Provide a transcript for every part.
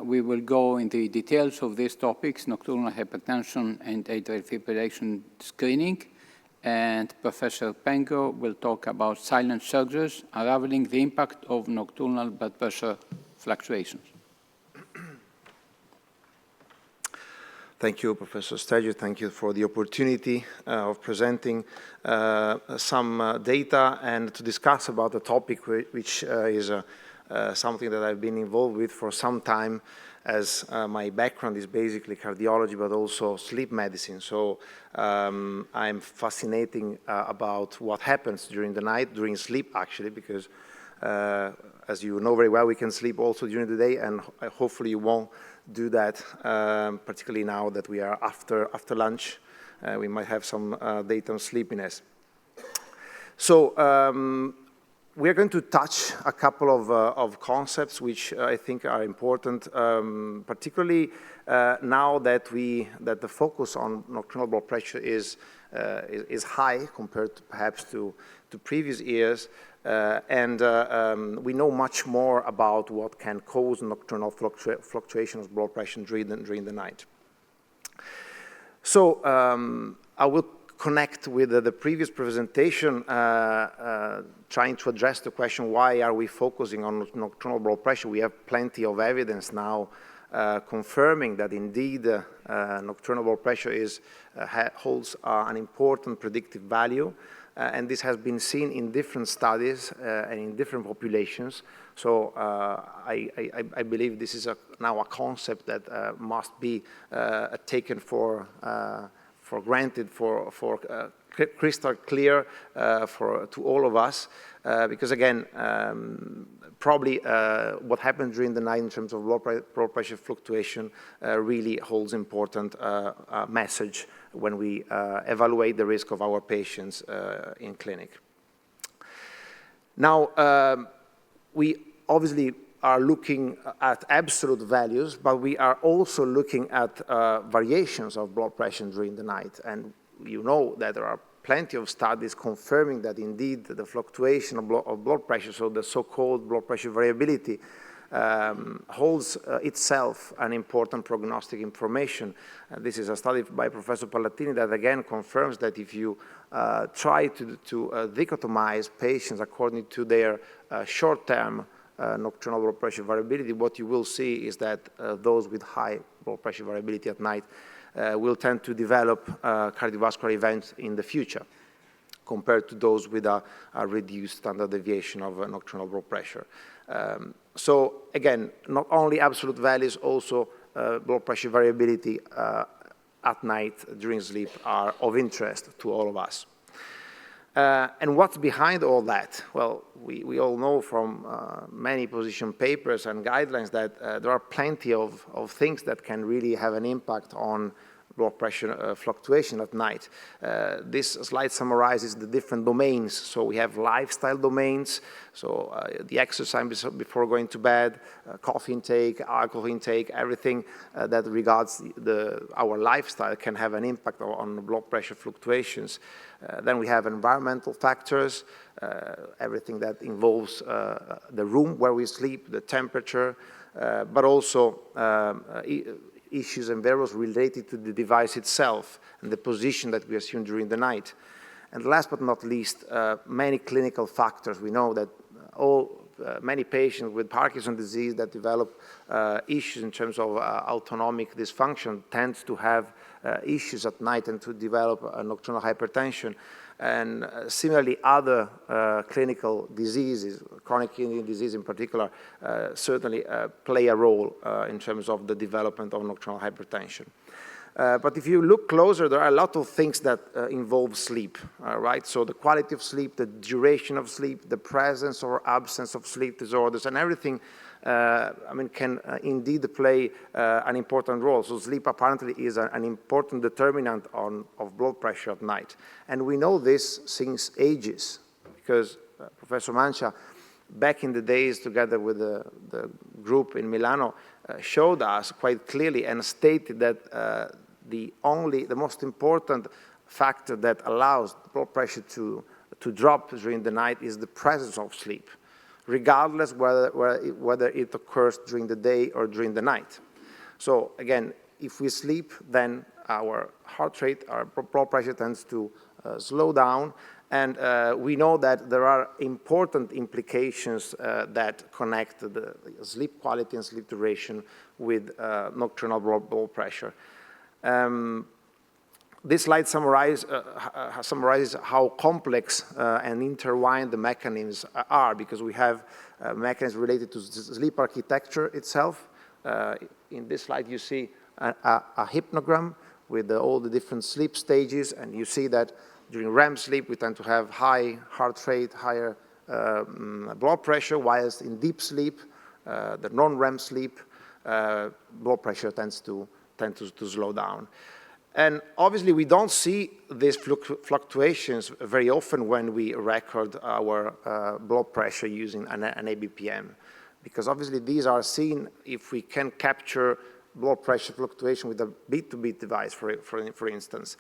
we will go into details of these topics, nocturnal hypertension and atrial fibrillation screening. And Professor Pengo will talk about silent surgeries, unraveling the impact of nocturnal blood pressure fluctuations. Thank you, Professor Stegio. Thank you for the opportunity of presenting some data and to discuss about a topic which is something that I've been involved with for some time, as my background is basically cardiology, but also sleep medicine. So I'm fascinating about what happens during the night, during sleep actually, because as you know very well, we can sleep also during the day, and hopefully you won't do that, particularly now that we are after lunch. We might have some daytime sleepiness. So we are going to touch a couple of concepts which I think are important, particularly now that the focus on nocturnal blood pressure is high compared to perhaps to previous years, and we know much more about what can cause nocturnal fluctuations of blood pressure during the night. So I will connect with the previous presentation, trying to address the question, why are we focusing on nocturnal blood pressure? We have plenty of evidence now confirming that indeed nocturnal blood pressure holds an important predictive value, and this has been seen in different studies and in different populations. So I believe this is now a concept that must be taken for granted, for crystal clear to all of us, because again, probably what happens during the night in terms of blood pressure fluctuation really holds important message when we evaluate the risk of our patients in clinic. Now, we obviously are looking at absolute values, but we are also looking at variations of blood pressure during the night. And you know that there are plenty of studies confirming that indeed the fluctuation of blood pressure, so the so-called blood pressure variability, holds itself an important prognostic information. This is a study by Professor Palatini that again confirms that if you try to dichotomize patients according to their short-term nocturnal blood pressure variability, what you will see is that those with high blood pressure variability at night will tend to develop cardiovascular events in the future compared to those with a reduced standard deviation of nocturnal blood pressure. So again, not only absolute values, also blood pressure variability at night during sleep are of interest to all of us. And what's behind all that? Well, we all know from many position papers and guidelines that there are plenty of things that can really have an impact on blood pressure fluctuation at night. This slide summarizes the different domains. So we have lifestyle domains, so the exercise before going to bed, coffee intake, alcohol intake, everything that regards our lifestyle can have an impact on blood pressure fluctuations. Then we have environmental factors, everything that involves the room where we sleep, the temperature, but also issues and variables related to the device itself and the position that we assume during the night. And last but not least, many clinical factors. We know that many patients with Parkinson's disease that develop issues in terms of autonomic dysfunction tend to have issues at night and to develop nocturnal hypertension. And similarly, other clinical diseases, chronic kidney disease in particular, certainly play a role in terms of the development of nocturnal hypertension. But if you look closer, there are a lot of things that involve sleep, right? So the quality of sleep, the duration of sleep, the presence or absence of sleep disorders, and everything can indeed play an important role. So sleep apparently is an important determinant of blood pressure at night. And we know this since ages, because Professor Mancia, back in the days together with the group in Milano, showed us quite clearly and stated that the most important factor that allows blood pressure to drop during the night is the presence of sleep. regardless whether it occurs during the day or during the night. So again, if we sleep, then our heart rate, our blood pressure tends to slow down, and we know that there are important implications that connect the sleep quality and sleep duration with nocturnal blood pressure. This slide summarizes how complex and intertwined the mechanisms are, because we have mechanisms related to sleep architecture itself. In this slide, you see a hypnogram with all the different sleep stages, and you see that during REM sleep, we tend to have high heart rate, higher blood pressure, whilst in deep sleep, the non-REM sleep, blood pressure tends to slow down. And obviously, we don't see these fluctuations very often when we record our blood pressure using an ABPM, because obviously these are seen if we can capture blood pressure fluctuation with a beat-to-beat device, for instance.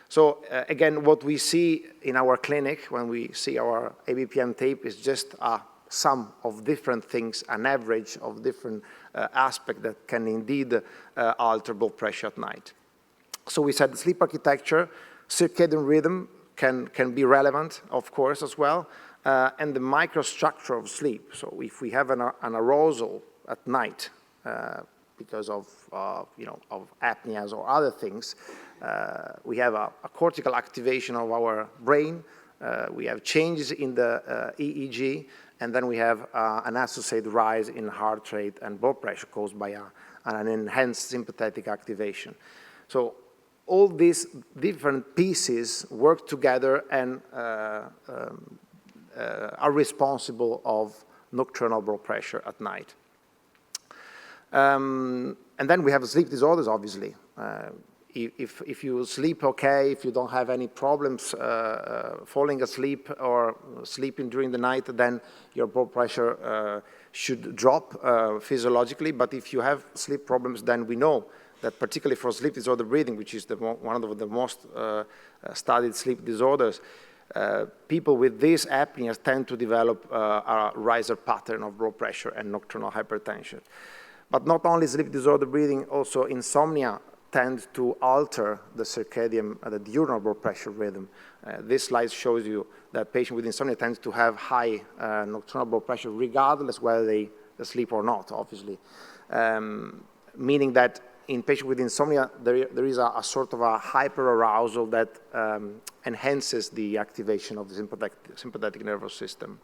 So again, what we see in our clinic when we see our ABPM tape is just a sum of different things, an average of different aspects that can indeed alter blood pressure at night. So we said the sleep architecture, circadian rhythm can be relevant, of course, as well, and the microstructure of sleep. So if we have an arousal at night because of apneas or other things, we have a cortical activation of our brain, we have changes in the EEG, and then we have an associated rise in heart rate and blood pressure caused by an enhanced sympathetic activation. So all these different pieces work together and are responsible of nocturnal blood pressure at night. And then we have sleep disorders, obviously. If you sleep okay, if you don't have any problems falling asleep or sleeping during the night, then your blood pressure should drop physiologically. But if you have sleep problems, then we know that particularly for sleep disorder breathing, which is one of the most studied sleep disorders, people with these apneas tend to develop a riser pattern of blood pressure and nocturnal hypertension. But not only sleep disorder breathing, also insomnia tends to alter the circadian, the diurnal blood pressure rhythm. This slide shows you that patients with insomnia tend to have high nocturnal blood pressure regardless whether they sleep or not, obviously. Meaning that in patients with insomnia, there is a sort of a hyperarousal that enhances the activation of the sympathetic nervous system.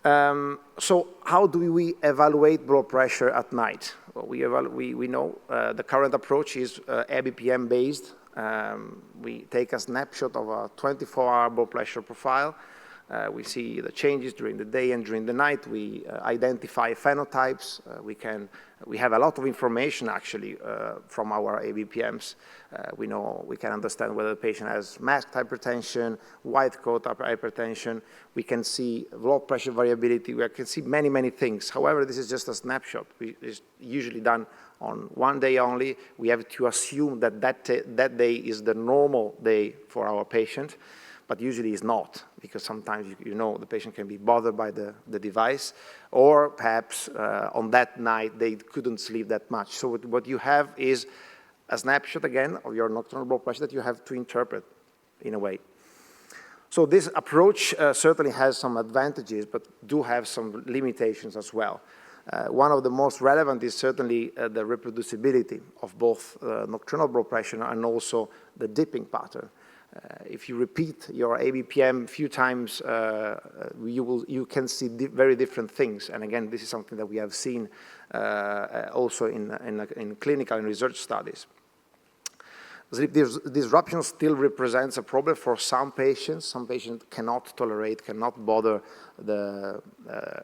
So how do we evaluate blood pressure at night? Well, we know the current approach is ABPM based. We take a snapshot of a 24-hour blood pressure profile. We see the changes during the day and during the night. We identify phenotypes. We have a lot of information actually from our ABPMs. We can understand whether the patient has masked hypertension, white coat hypertension. We can see blood pressure variability. We can see many, many things. However, this is just a snapshot. It's usually done on one day only. We have to assume that that day is the normal day for our patient, but usually it's not, because sometimes the patient can be bothered by the device, or perhaps on that night they couldn't sleep that much. So what you have is a snapshot again of your nocturnal blood pressure that you have to interpret in a way. So this approach certainly has some advantages, but do have some limitations as well. One of the most relevant is certainly the reproducibility of both nocturnal blood pressure and also the dipping pattern. If you repeat your ABPM a few times, you can see very different things. And again, this is something that we have seen also in clinical and research studies. Sleep disruption still represents a problem for some patients. Some patients cannot tolerate, cannot bother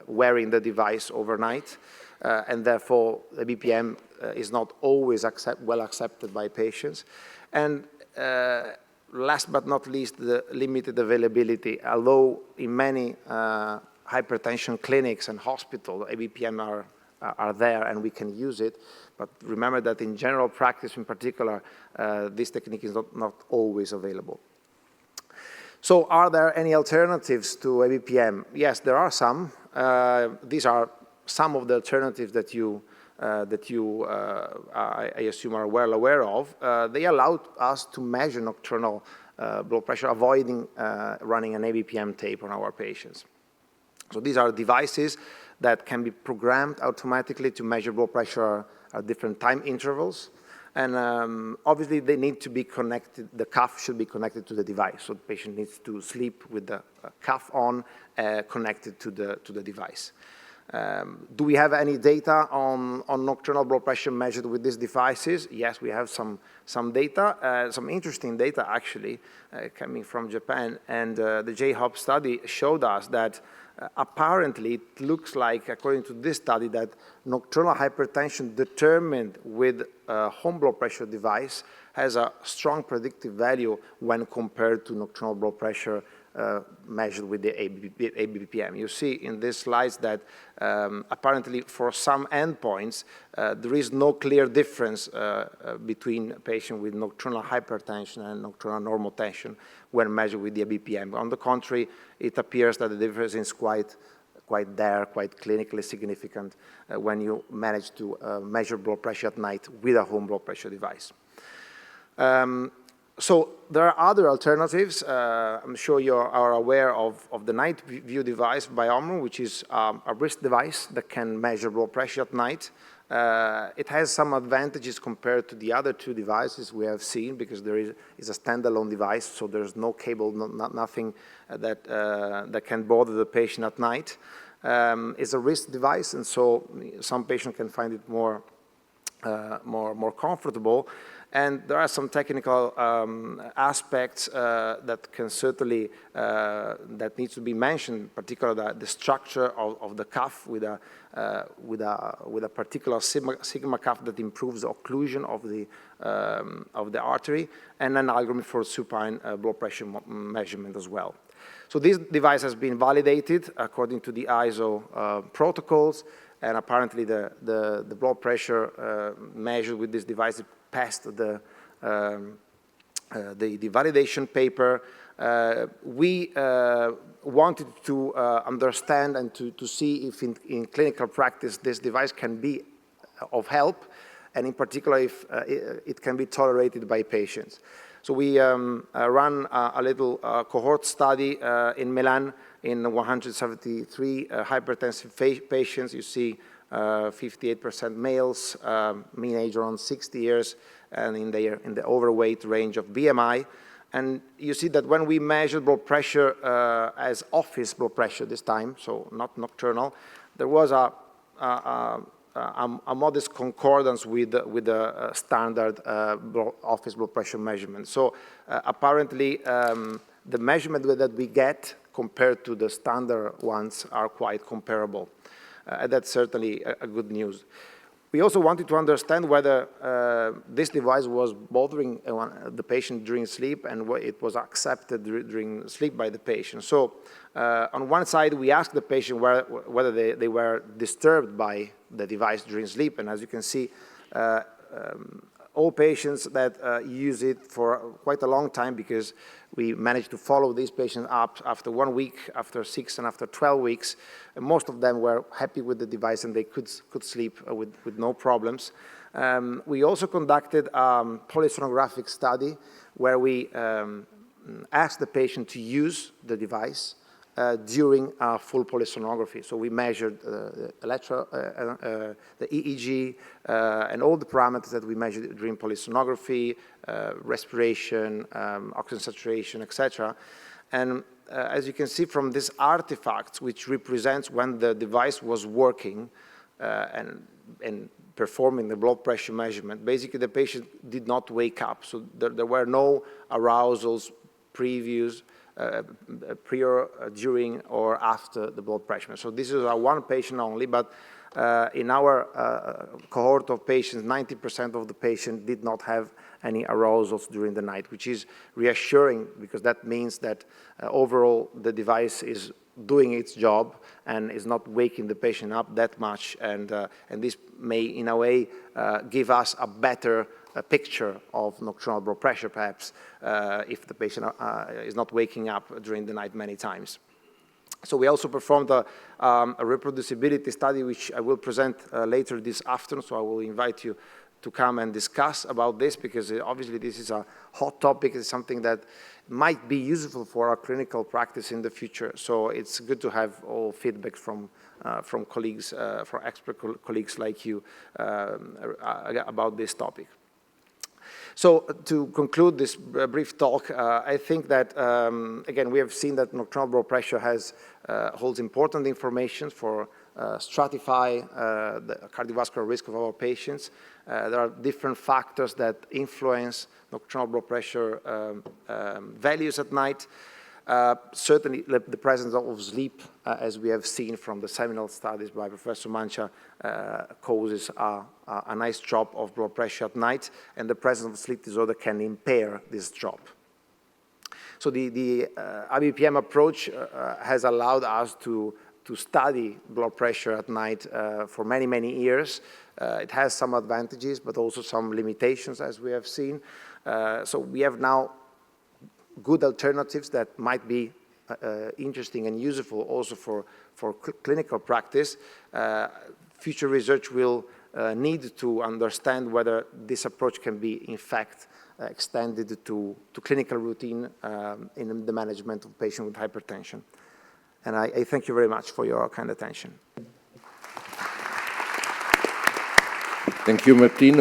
wearing the device overnight. And therefore, the ABPM is not always well accepted by patients. And last but not least, the limited availability. Although in many hypertension clinics and hospitals, ABPM are there and we can use it, but remember that in general practice in particular, this technique is not always available. So are there any alternatives to ABPM? Yes, there are some. These are some of the alternatives that I assume are well aware of. They allowed us to measure nocturnal blood pressure, avoiding running an ABPM tape on our patients. So these are devices that can be programmed automatically to measure blood pressure at different time intervals. And obviously, they need to be connected. The cuff should be connected to the device. So the patient needs to sleep with the cuff on, connected to the device. Do we have any data on nocturnal blood pressure measured with these devices? Yes, we have some data, some interesting data actually, coming from Japan. And the J-HOP study showed us that apparently it looks like, according to this study, that nocturnal hypertension determined with a home blood pressure device has a strong predictive value when compared to nocturnal blood pressure measured with the ABPM. You see in these slides that apparently for some endpoints, there is no clear difference between a patient with nocturnal hypertension and nocturnal normal tension when measured with the ABPM. On the contrary, it appears that the difference is quite clinically significant when you manage to measure blood pressure at night with a home blood pressure device. So there are other alternatives. I'm sure you are aware of the night view device by Omron, which is a wrist device that can measure blood pressure at night. It has some advantages compared to the other two devices we have seen, because there is a standalone device, so there's no cable, nothing that can bother the patient at night. It's a wrist device, and so some patients can find it more comfortable. And there are some technical aspects that can certainly, that needs to be mentioned, particularly the structure of the cuff with a particular sigma cuff that improves the occlusion of the artery, and an algorithm for supine blood pressure measurement as well. So this device has been validated according to the ISO protocols, and apparently the blood pressure measured with this device passed the validation paper. We wanted to understand and to see if in clinical practice this device can be of help, and in particular if it can be tolerated by patients. So we ran a little cohort study in Milan in 173 hypertensive patients. You see 58% males, mean age around 60 years, and in the overweight range of BMI. And you see that when we measured blood pressure as office blood pressure this time, so not nocturnal, there was a modest concordance with the standard office blood pressure measurement. So apparently the measurement that we get compared to the standard ones are quite comparable. That's certainly a good news. We also wanted to understand whether this device was bothering the patient during sleep, and it was accepted during sleep by the patient. So on one side, we asked the patient whether they were disturbed by the device during sleep, and as you can see, all patients that use it for quite a long time, because we managed to follow these patients up after 1 week, after 6, and after 12 weeks. And most of them were happy with the device, and they could sleep with no problems. We also conducted a polysonographic study where we asked the patient to use the device during full polysonography. So we measured the EEG, and all the parameters that we measured during polysonography, respiration, oxygen saturation, etc. And as you can see from these artifacts, which represents when the device was working and performing the blood pressure measurement, basically the patient did not wake up. So there were no arousals prior, during, or after the blood pressure. So this is one patient only, but in our cohort of patients, 90% of the patients did not have any arousals during the night, which is reassuring, because that means that overall the device is doing its job and is not waking the patient up that much, and this may, in a way, give us a better picture of nocturnal blood pressure, perhaps, if the patient is not waking up during the night many times. So we also performed a reproducibility study, which I will present later this afternoon, so I will invite you to come and discuss about this, because obviously this is a hot topic. It's something that might be useful for our clinical practice in the future. So it's good to have all feedback from colleagues, from expert colleagues like you about this topic. So to conclude this brief talk, I think that, again, we have seen that nocturnal blood pressure holds important information for stratify the cardiovascular risk of our patients. There are different factors that influence nocturnal blood pressure values at night. Certainly, the presence of sleep, as we have seen from the seminal studies by Professor Mancha, causes a nice drop of blood pressure at night, and the presence of sleep disorder can impair this drop. So the IBPM approach has allowed us to study blood pressure at night for many, many years. It has some advantages, but also some limitations, as we have seen. So we have now good alternatives that might be interesting and useful also for clinical practice. Future research will need to understand whether this approach can be, in fact, extended to clinical routine in the management of patients with hypertension. And I thank you very much for your kind attention. Thank you, Martino.